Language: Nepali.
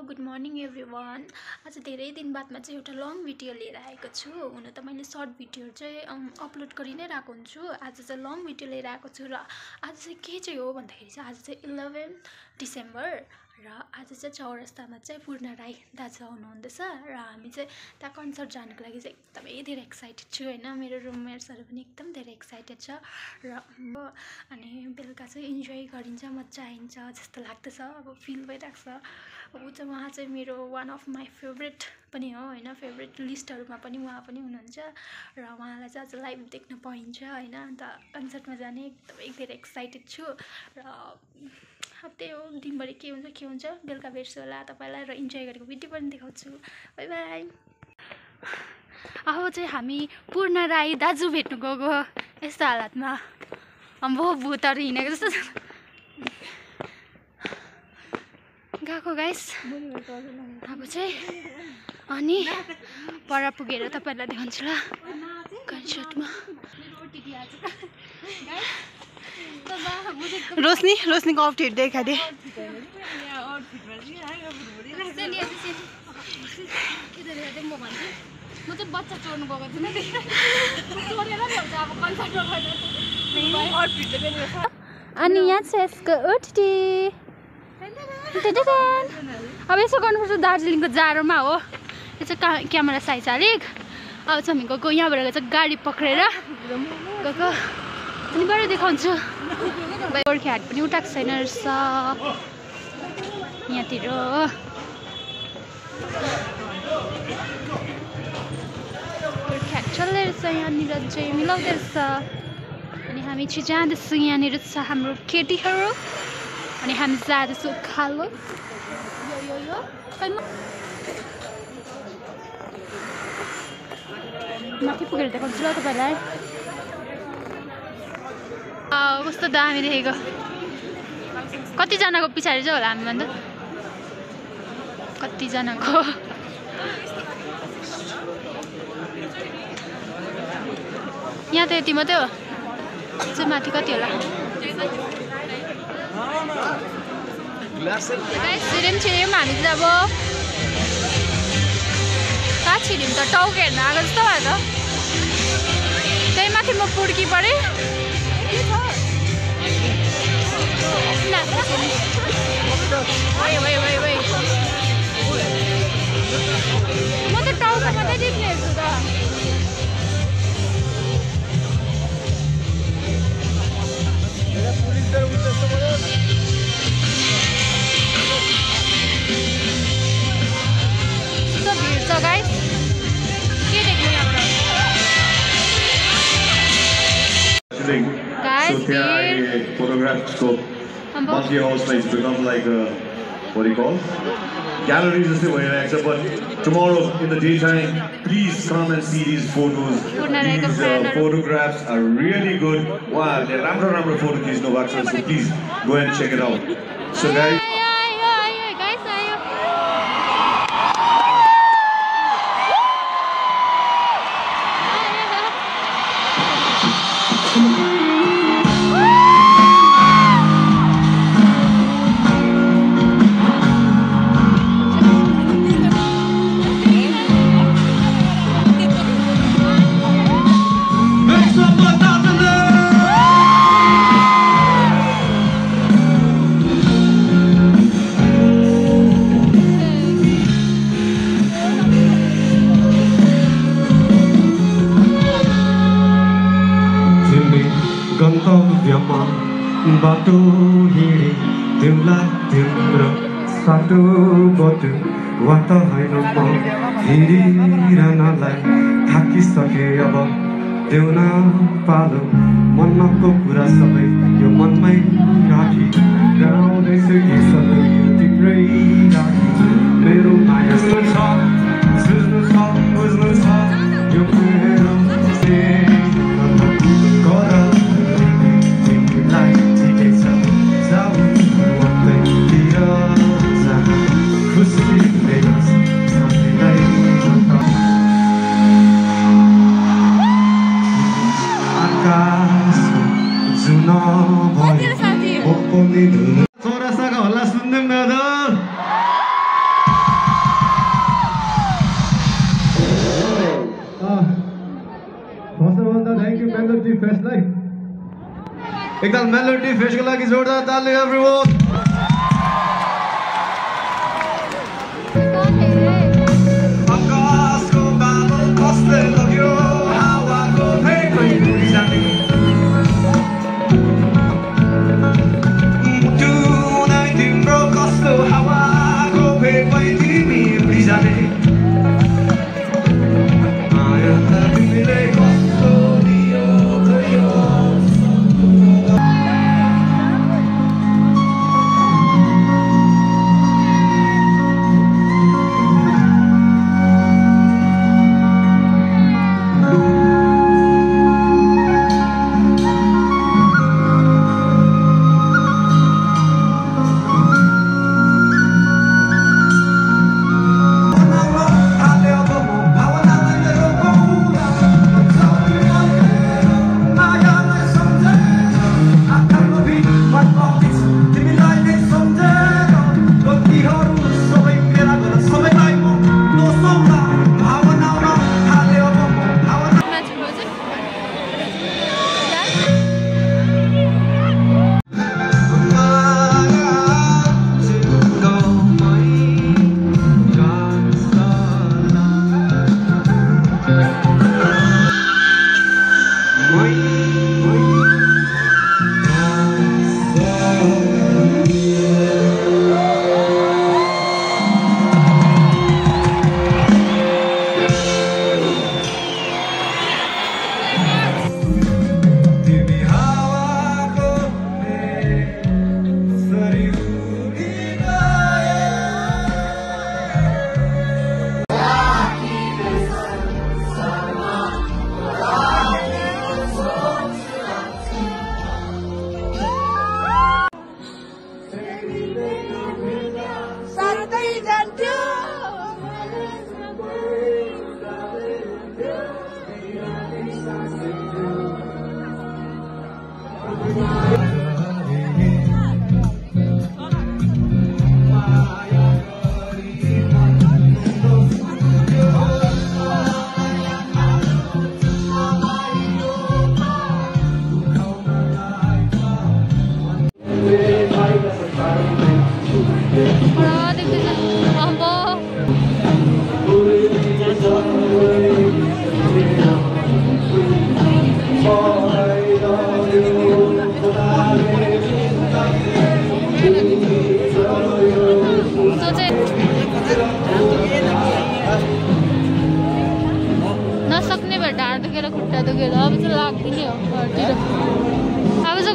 Good morning everyone. आज धेरै दिन बादमा चाहिँ एउटा लङ भिडियो लिएर आएको छु। हुन त मैले सर्ट भिडियो चाहिँ अपलोड गरि नै रहेको हुन्छु। आज चाहिँ लङ भिडियो लिएर आएको छु र आज चाहिँ के चाहिँ हो भन्दाखेरि चाहिँ आज चाहिँ 11 डिसेम्बर र आज चाहिँ चौरस्तामा चाहिँ पूर्ण राई दाजु आउनुहुँदैछ र हामी चाहिँ त्यहाँ कन्सर्ट जानुको लागि चाहिँ एकदमै धेरै एक्साइटेड छु हैन। मेरो रुममेट्सहरू पनि एकदम धेरै एक्साइटेड छ र अनि बेलुका चाहिँ इन्जोय गरिन्छ, मजा आइन्छ जस्तो लाग्दैछ। अब फिल भइरहेको छ। ऊ चाहिँ उहाँ चाहिँ मेरो वान अफ माई फेभरेट पनि हो हैन। फेभरेट लिस्टहरूमा पनि उहाँ पनि हुनुहुन्छ र उहाँलाई चाहिँ आज लाइभ देख्न पाइन्छ हैन। अन्त कन्सर्टमा जाने एकदमै धेरै एक्साइटेड छु र अब त्यही हो, दिनभरि के हुन्छ बेलुका भेट्छु होला तपाईँलाई र इन्जोय गरेको भिडियो पनि देखाउँछु। By by. अब चाहिँ हामी पूर्ण राई दाजु भेट्नु गएको यस्तो हालतमा अम्बो भूतहरू हिँडेको जस्तो गएको गाइस। अब चाहिँ अनि पर पुगेर तपाईँलाई देखाउँछु ल कन्सर्टमा। रोशनीको आउटफिट देखाइदे। म चाहिँ बच्चा चोर्नु गएको थिएन, चोरेर ल्याउँछ अब कन्सर्टमा गएर। अनि यहाँ छ यसको ओटिटी। अब यसो गर्नुपर्छ दार्जिलिङको जाडोमा हो। यो चाहिँ क्यामेरा साइज अलिक। अब चाहिँ हामी गएको यहाँबाट चाहिँ गाडी पक्रेर गएको अनि गएर देखाउँछु। गोर्खे हाट पनि उठाएको छैन रहेछ यहाँतिर। गोर्खे हाट चल्दै रहेछ यहाँनिर चाहिँ मिलाउँदै रहेछ। अनि हामी चाहिँ जाँदैछौँ। यहाँनिर छ हाम्रो केटीहरू अनि हामी जाँदैछौँ उकालो। यो माथि पुगेर देखाउँछु ल तपाईँलाई। कस्तो दामी देखेको। कतिजनाको पछाडि चाहिँ होला हामी भन्दा कतिजनाको। यहाँ त यति मात्रै हो चाहिँ माथि कति होला। छिर्यौँ हामी चाहिँ अब कहाँ छिर्यौँ त टाउको हेर्न आएको जस्तो भयो त। त्यही माथि म पुड्की परेँ। म त टाउको मात्रै टिप्ने हेर्छु त। भिड छ गाइस, के देख्नु यहाँबाट So there photographs go monthly house like become like what do you call galleries is the way I accept. But tomorrow in the daytime, please come and see these photos. These photographs are really good. Wow, they're ramro photos. No vaccines, so please go and check it out. So guys. गन्तव्यमा बाटो हिँडे तिमीलाई तिम्रो साटो बटो वा त होइन म हिँडिरहनलाई थाकिसके अब देउन पालो मनको कुरा सबै यो मनमै राखी गाउँदैछु यी सबै तिम्रै राखी मेरो माया सुझ्नु छ बुझ्नु छ यो मेरो चौरस्ताको हल्ला सुन्दैनौ न त। मेलोडी फेस्टलाई एकताल मेलोडी फेस्टको लागि जोरदार ताली एभ्रीवन आकाशको बादल कसले लग्यो हावाको भेगै उडी जाने मुटुलाई तिम्रो कस्तो हावाको भेगै तिमी उडी जाने नसक्ने भएर ढाड दुखेर खुट्टा दुखेर अब चाहिँ लाग्दिने हो घरतिर अब चाहिँ